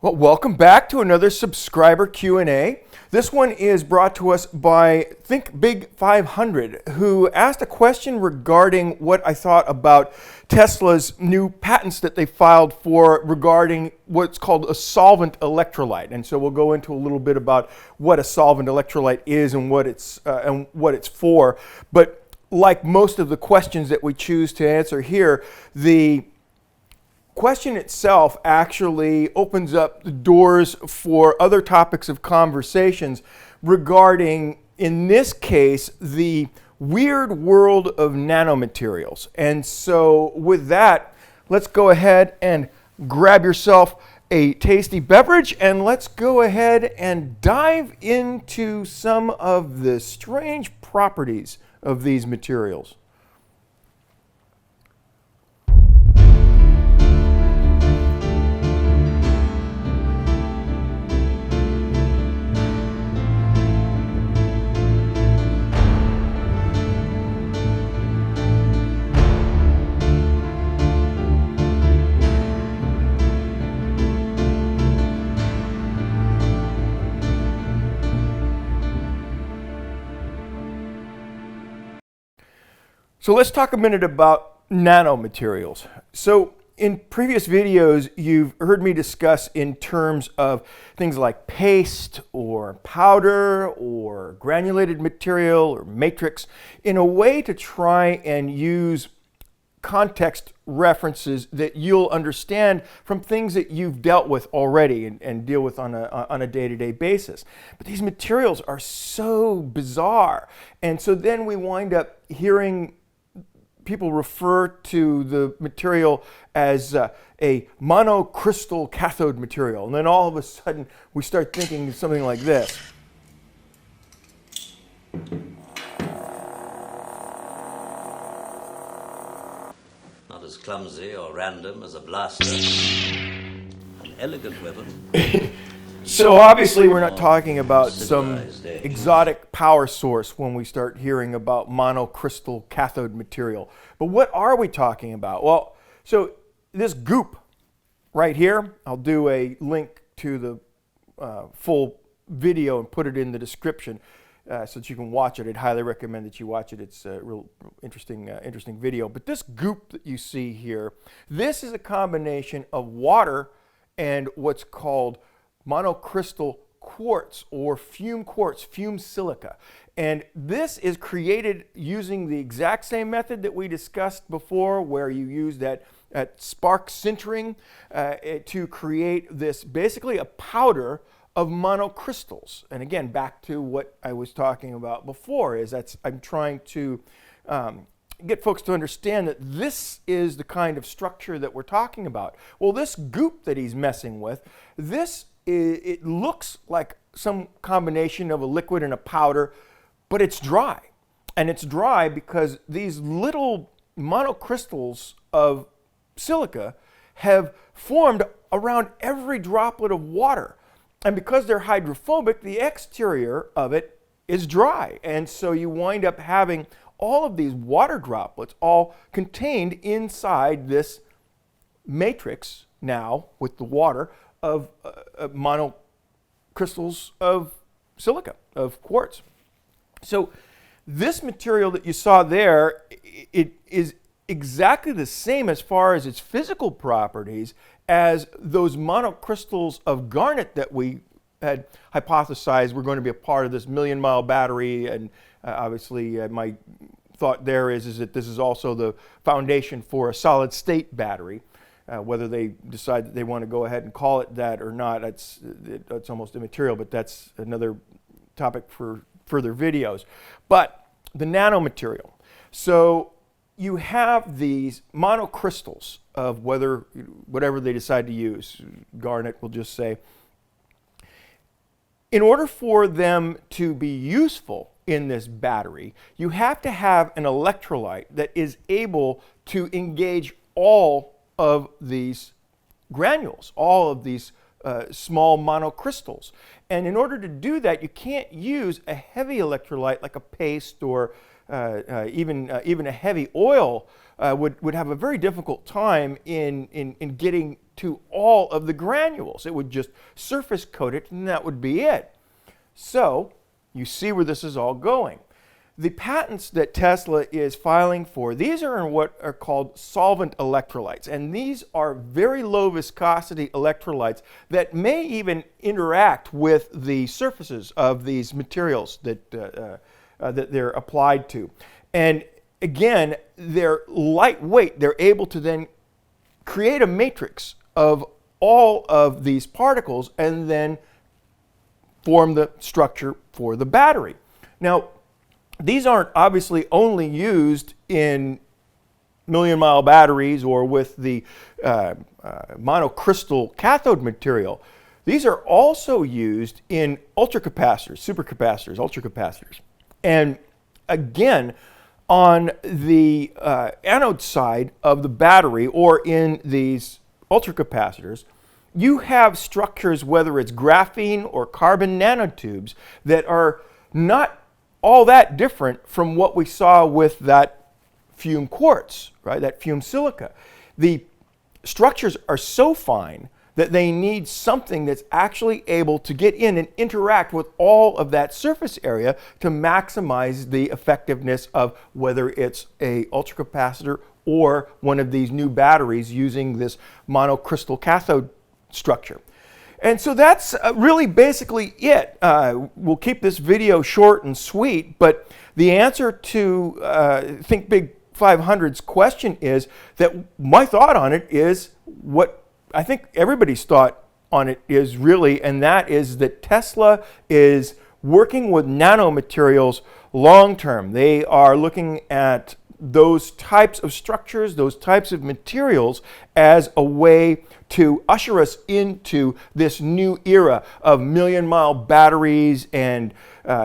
Well, welcome back to another subscriber Q&A. This one is brought to us by Think Big 500, who asked a question regarding what I thought about Tesla's new patents that they filed for regarding what's called a solvent electrolyte. And so we'll go into a little bit about what a solvent electrolyte is and what it's for. But like most of the questions that we choose to answer here, the question itself actually opens up the doors for other topics of conversations regarding, in this case, the weird world of nanomaterials. And so with that, let's go ahead and grab yourself a tasty beverage and let's go ahead and dive into some of the strange properties of these materials. So let's talk a minute about nanomaterials. So in previous videos, you've heard me discuss in terms of things like paste or powder or granulated material or matrix in a way to try and use context references that you'll understand from things that you've dealt with already and deal with on a day-to-day basis. But these materials are so bizarre. And so then we wind up hearing people refer to the material as a monocrystal cathode material. And then all of a sudden, we start thinking something like this. Not as clumsy or random as a blaster. An elegant weapon. So obviously we're not talking about some exotic power source when we start hearing about monocrystal cathode material. But what are we talking about? Well, so this goop right here, I'll do a link to the full video and put it in the description so that you can watch it. I'd highly recommend that you watch it. It's a real interesting video. But this goop that you see here, this is a combination of water and what's called monocrystal quartz or fume silica. And this is created using the exact same method that we discussed before, where you use that spark sintering to create this, basically a powder of monocrystals. And again, back to what I was talking about before, is I'm trying to get folks to understand that this is the kind of structure that we're talking about. Well, this goop that he's messing with, it looks like some combination of a liquid and a powder, but it's dry. And it's dry because these little monocrystals of silica have formed around every droplet of water. And because they're hydrophobic, the exterior of it is dry. And so you wind up having all of these water droplets all contained inside this matrix now with the water of monocrystals of silica, of quartz. So this material that you saw there, it is exactly the same as far as its physical properties as those monocrystals of garnet that we had hypothesized were going to be a part of this million-mile battery. And obviously my thought there is that this is also the foundation for a solid-state battery. Whether they decide that they want to go ahead and call it that or not, that's almost immaterial, but that's another topic for further videos. But the nanomaterial. So you have these monocrystals of whatever they decide to use, garnet we'll just say. In order for them to be useful in this battery, you have to have an electrolyte that is able to engage all of these granules, all of these small monocrystals. And in order to do that, you can't use a heavy electrolyte like a paste or even a heavy oil would have a very difficult time in getting to all of the granules. It would just surface coat it, and that would be it. So you see where this is all going. The patents that Tesla is filing for, these are in what are called solvent electrolytes. And these are very low viscosity electrolytes that may even interact with the surfaces of these materials that, that they're applied to. And again, they're lightweight. They're able to then create a matrix of all of these particles and then form the structure for the battery. Now, these aren't obviously only used in million-mile batteries or with the monocrystal cathode material. These are also used in ultracapacitors, supercapacitors, ultracapacitors. And again, on the anode side of the battery or in these ultracapacitors, you have structures, whether it's graphene or carbon nanotubes, that are not all that different from what we saw with that fume quartz, right? That fume silica. The structures are so fine that they need something that's actually able to get in and interact with all of that surface area to maximize the effectiveness of whether it's a ultracapacitor or one of these new batteries using this monocrystal cathode structure. And so that's really basically it. We'll keep this video short and sweet, but the answer to Think Big 500's question is that my thought on it is what I think everybody's thought on it is really, and that is that Tesla is working with nanomaterials long term. They are looking at those types of structures, those types of materials as a way to usher us into this new era of million-mile batteries and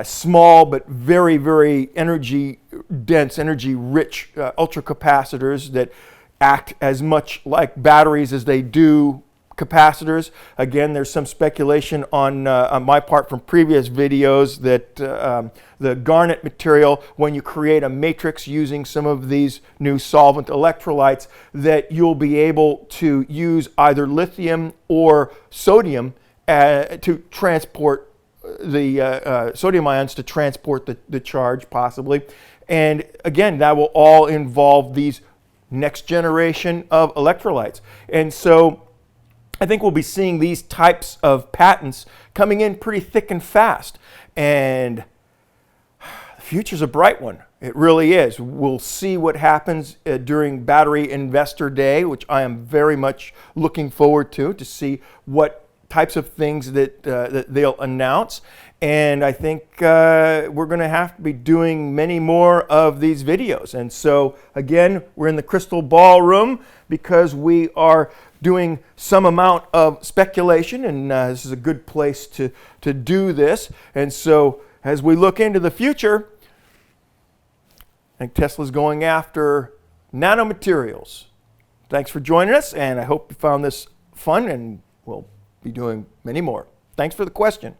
small but very, very energy-dense, energy-rich ultracapacitors that act as much like batteries as they do capacitors. Again, there's some speculation on my part from previous videos that the garnet material, when you create a matrix using some of these new solvent electrolytes, that you'll be able to use either lithium or sodium to transport the sodium ions to transport the charge possibly. And again, that will all involve these next generation of electrolytes. And so I think we'll be seeing these types of patents coming in pretty thick and fast. And the future's a bright one. It really is. We'll see what happens during Battery Investor Day, which I am very much looking forward to see what types of things that they'll announce. And I think we're going to have to be doing many more of these videos. And so, again, we're in the crystal ball room because we are doing some amount of speculation, and this is a good place to do this. And so, as we look into the future, I think Tesla's going after nanomaterials. Thanks for joining us, and I hope you found this fun, and we'll be doing many more. Thanks for the question.